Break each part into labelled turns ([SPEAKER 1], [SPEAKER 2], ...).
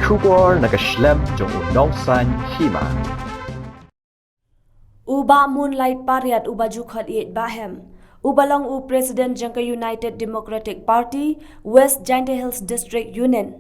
[SPEAKER 1] Shubor nakaslem jong unongsan hima.
[SPEAKER 2] Uba Moonlight Pariat uba jukhot iet bahem. Ubalong u President jangka United Democratic Party West Jaintia Hills District Union.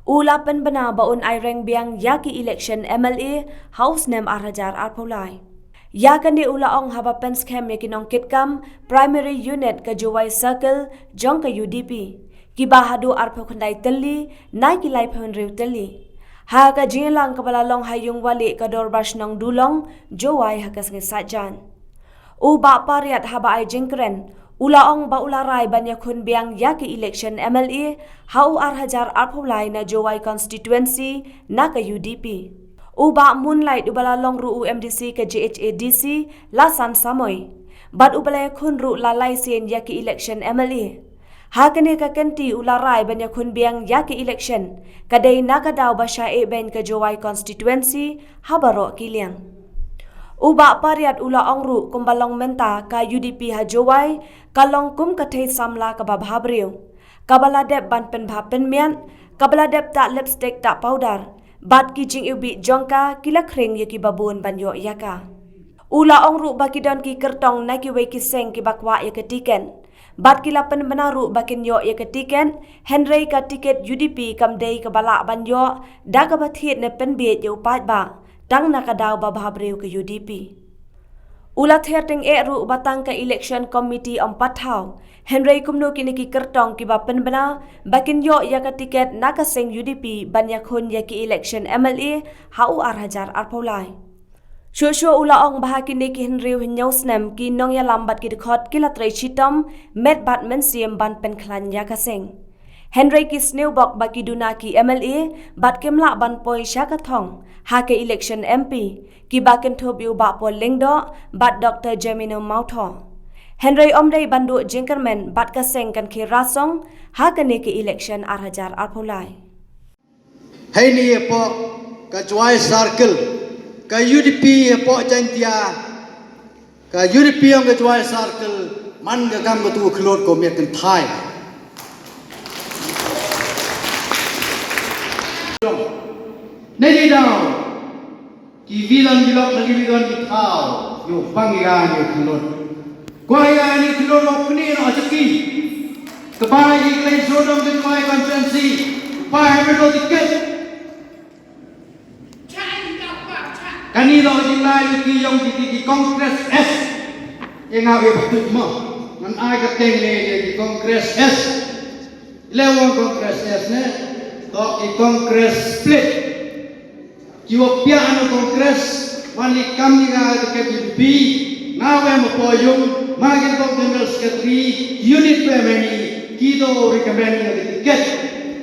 [SPEAKER 2] Ulapan bana baun aireng biang yaki election MLA House Nem Arhajar Arpolai. Yakan di ulaong habapen scam yakinong kitkam primary unit ke Juwai Circle jangka UDP. Kibahadu arpokandai teli nai kilai penriu teli. Ha ka jinlang kabalalong hayung wali ka dorbas nong dulong Juwai hakas ngisajan. Uba pariat haba ay jingkren, ulaong ba ularay banyakun biang yaki election MLA, hau Arhajar Arpolai na Juwai constituency na ka UDP. Uba Moonlight ubalalong ru MDC ka GHADC lasan samoy. Bad ubalay kun ru lalay sin yaki election MLA. Hakani ka kenti ularay banyakun biang yaki election, kaday nakadaw ba siya ben ka Juwai constituency habaro kiliang. Uba pariat ulaong ru kumbalong menta ka UDP ha Juwai kalong kum katay samla ka babhabriw. Kabaladep ban penbhapen mian, kabaladep tak lipstick tak powder, bat kijing ubi jongka kilakring yaki babun banyo yaka. Ulaong ru bakidon ki kertong na kiwe kiseng ki bakwa yakatiken. Bat kilapan menaru bakin yo yakatiken, Henry ka tiket UDP kamday kabala banyo, da kabathit ne penbiet yo upat ba. Tang nakadaw babhabriw ke UDP. Ulat herting ru batang ke election committee om pathaw. Henry kumno kiniki kertong kiba penbena bakin yo yaka tiket nakaseng UDP banyakhun yaki election MLA hau Arhajar Arpolai. Shosho ulaong bahakin ki Henry hinyausnem ki nong ya lambat ki dekhot kilatray chitom met bat mensiem ban penklan yakaseng. Henry ki snewbok baki dunaki MLA bat kemla ban poi syakathong hake election MP ki bakin thobiu ba pol lengdo bat Dr. Jamino Mautho. Henry omdai bandu jingkermen bat kaseng kan ki rasong hakane ki election Arhajar Arpolai.
[SPEAKER 3] Hai ni po ka Juwai Circle ka UDP po Jaintia ka UDP ang ka Juwai Circle man ga gam tu khlot ko met kan thai. Nedi daw ki vilon bilok lagi vilon itau yo pangiran yo kulon kuaya ni kulon opni no chaki kebai iklay sodom din kuaya konferensi pai bedo tiket kanilo jinlai ki yong ki kongres S yang awe betul mo ngan ai ka teng ne ki kongres S lewong kongres S ne to ki kongres split Kiwa piano kongres wali kami nga ke UDP nawe mo poyong magin ko general secretary unit pemeni kido recommend nga tiket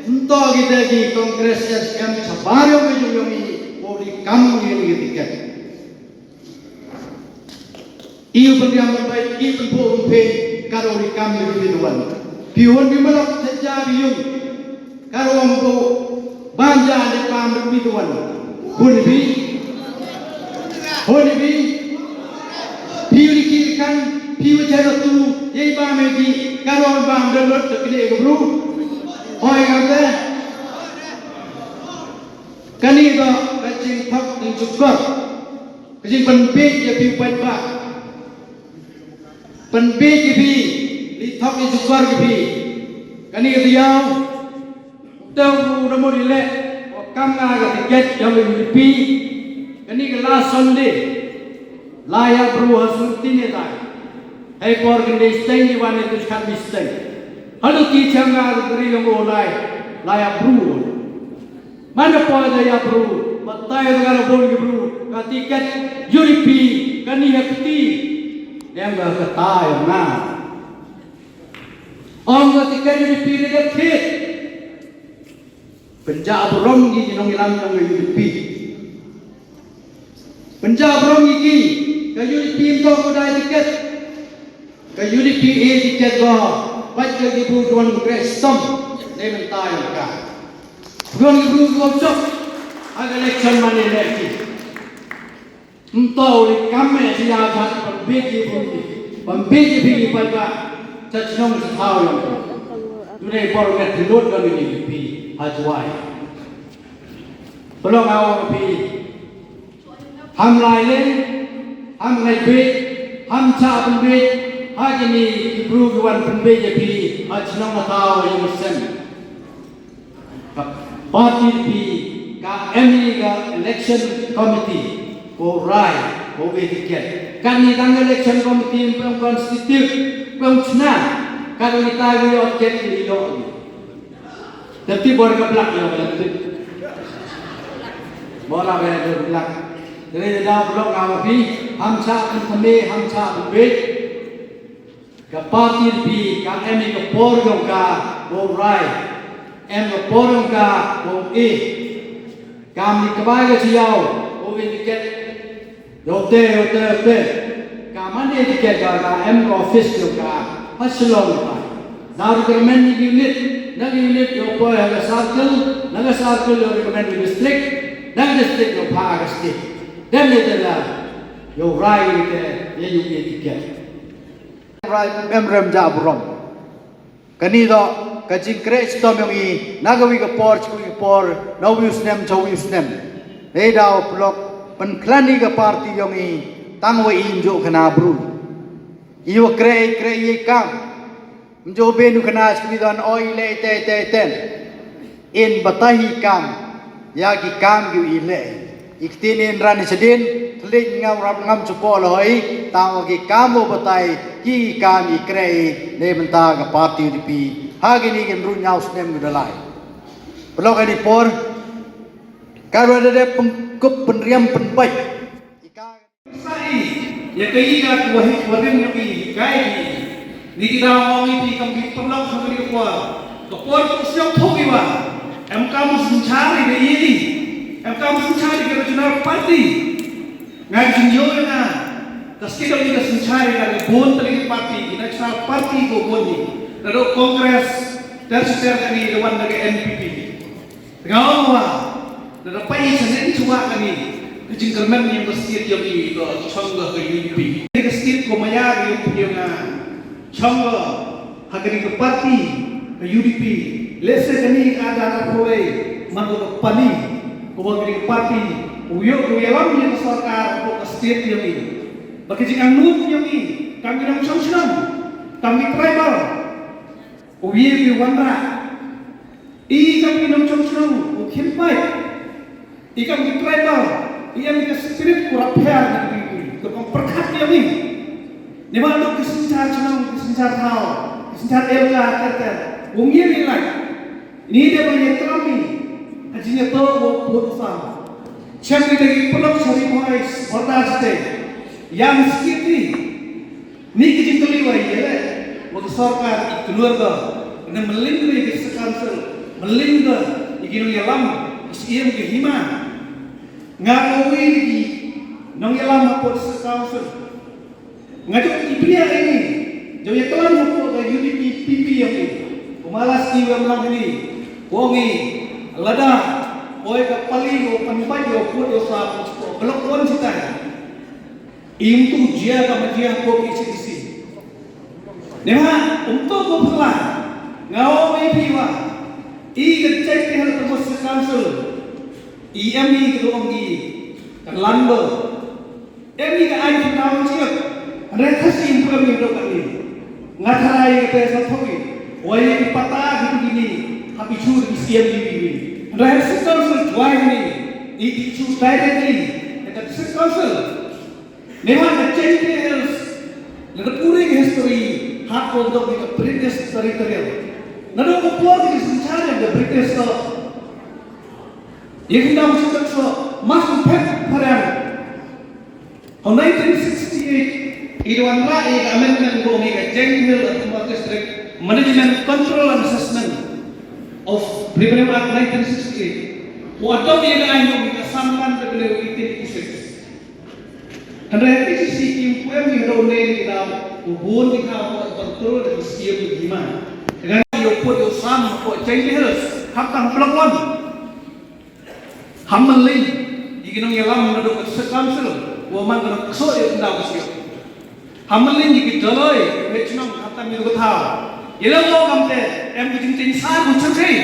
[SPEAKER 3] unto kita ki kongres ya kami sabaryo me yung poli kami nga tiket iyo pendiam baik iyo po umpe karo ri kami biduan piwon di malak sajabi yung karo mo banja de pam biduan Honibi, piuli kan, piuli cara tu, ye ba megi, karo ba amdelot tekne gubru, hoy kata, kani do kacing pak dan cukor, kacing penbej ya piu pat ba, penbej ya pi, litok ya cukor ya pi, kani riau, tahu namo dilek. Kamga ga tiket yang UDP kani ke last Sunday layak bru hasunti ne dai hai por gende stay ni wane tu kan stay halu ki changa gri yang olai layak bru mana po da ya bru batai ga bon ge bru ka tiket UDP kani hakti yang ga kata na ong ga tiket UDP de thit Penjab rongi jinong ilang yang UDP. Penjab rongi ki ke UDP into kodai tiket ke UDP tiket go baca ibu tuan Kristom ne mentai ka. Tuan ibu gocok aga election mane leki. Entau di kame sia hat pembiji bi pada cacnong tahu yang. Tunai baru kat dilot kami UDP. Juwai. belum awal pi ham lai lên ham lai bê ham cha pen bê hai cái ni ibru kawan pen bê je pi ajnong atau yang sen party pi ka ME ka election committee ko rai ko etiket kan ni tang election committee pem constitute pem chna kan ni tai wi object ni lo tapi bor ka blak yo bola bela belak dari dah blok ngawa pi hamsa thame hamsa be ka party pi ka emi ka por yo ka bo rai em ka por yo ka bo e kam ni ka ba ga chiao bo vi tiket yo te ka man ni tiket ka em ka office yo ka haslong pa dar government unit yo po ha circle yo recommend district dan district yo pa ga state dan ni tela yo rai ke ye yu ye tiket rai rem ja brom kani do ka jingkre stom yo i nagawi ka por no use nem cho use nem ei dau blok pen klani ka party yo i tangwe injo kana bru iwa kre ye kam mjo benu kana skridon oi le te ten in batahi kam ya ki kam gi ile iktinin rani sedin telik ngam cupo loi tawo ki kamu batai ki kami krei ne benta ka party dipi hagini gen ru nyau snem gudalai blok ani por karo de pengkup penriam penpai
[SPEAKER 4] sai ya kai ka wahin yo ki kai ni kita ngongi pi kam ki pemlok sama di kwa ko por ko siok thogi wa em kamu suncari de ini em kamu suncari ke regional party ngai jinjo na kaski kami ka suncari ka bon tali party di national party ko boni nado kongres dan seter kami dewan dari NPP ngawa nado pai sanen cuma kami kejingkermen yang kestir yang ini ko chongga ke UDP kestir ko maya yang chongga hagari ke party ke UDP lese kami ada proe mango ke pani ko hagari ke party uyo ko yalam yang sarkar ko kestir yang ini bagi jing anut yang ini kami nang chongchang kami tribal uye bi wanda I kami nang chongchang ko khimpai I kami tribal ia mikir spirit kurang fair gitu, kurang perkat dia ni. Ni mana kesencar cenang, kesencar tahu, kesencar elga kata, wongnya ni lagi. Ini dia banyak kami, ajinya tahu buat sama. Siapa lagi pelak sari boys, botas deh, yang sekiti, ni kejing keliwai ya, waktu sarkar keluarga, kena melindungi kesekanser, melindungi, ikinung yalam, isiam kehiman. Ngawi di nong yalam apa sekauser ngajak ibria ini jauh yang telah nyokok ke UDP PP yang ini pemalas jiwa menang ini wongi lada oi kapali o panpai o put o sa belok on sita im tu jia ka majia ko isi nema untuk ko pala ngawi piwa I kecek ke hal tembus sekauser IMI ke doang di kan lando IMI ke air tahun siap mereka sih improve yang doang ini ngatarai ke pesa thoki wajib patah gitu gini tapi curi di siam ini mereka sekaligus jual ini di curi directly mereka sekaligus memang kecil lalu puri history hak untuk di British territorial lalu kupur di sencari di British yang kita usulkan masuk peran. On 1968, Irwan Rai amendment go make General Autonomous District Management Control and Assessment of Revenue Act 1968. Waktu yang ayo kita sampan beliau itu 86. Karena itu sih impuan yang done kita hubun kita kontrol dan siap gimana. Dengan yo put yo sam ko General hakkan pelakon. Hamalin, ikinong yalam menaduk sekamsel, waman kena kesok yang hendak kesok. Hamalin jiki dalai, hecnong kata miru kata. Yalam lo kamte, em kucing sah kucing.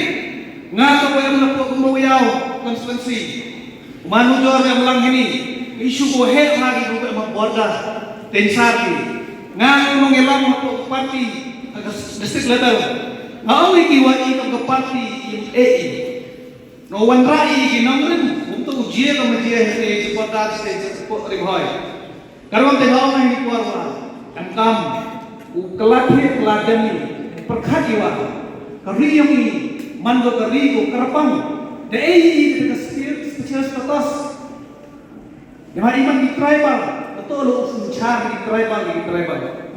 [SPEAKER 4] Ngata ko em lepo kumawyaw, constituency. Umanu jor yang melang ini isu ko het lagi ko ma borda tensar ni. Ngang nong elang ko party district level. Ngau iki wa ke party in no one rai ki nongren untuk ujian ke media ini supporter stage support riboy. Karwan tengau ini kuar wa amkam u kelakhe keladan ni perkhadiwa. Kari yang ini mando kari ko karpang. Dei ke spesial status. Yang iman di tribal, betul lo sencar di tribal.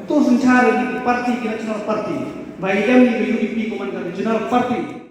[SPEAKER 4] Betul sencar di parti national party. Baik yang di UDP Komandan Regional Party.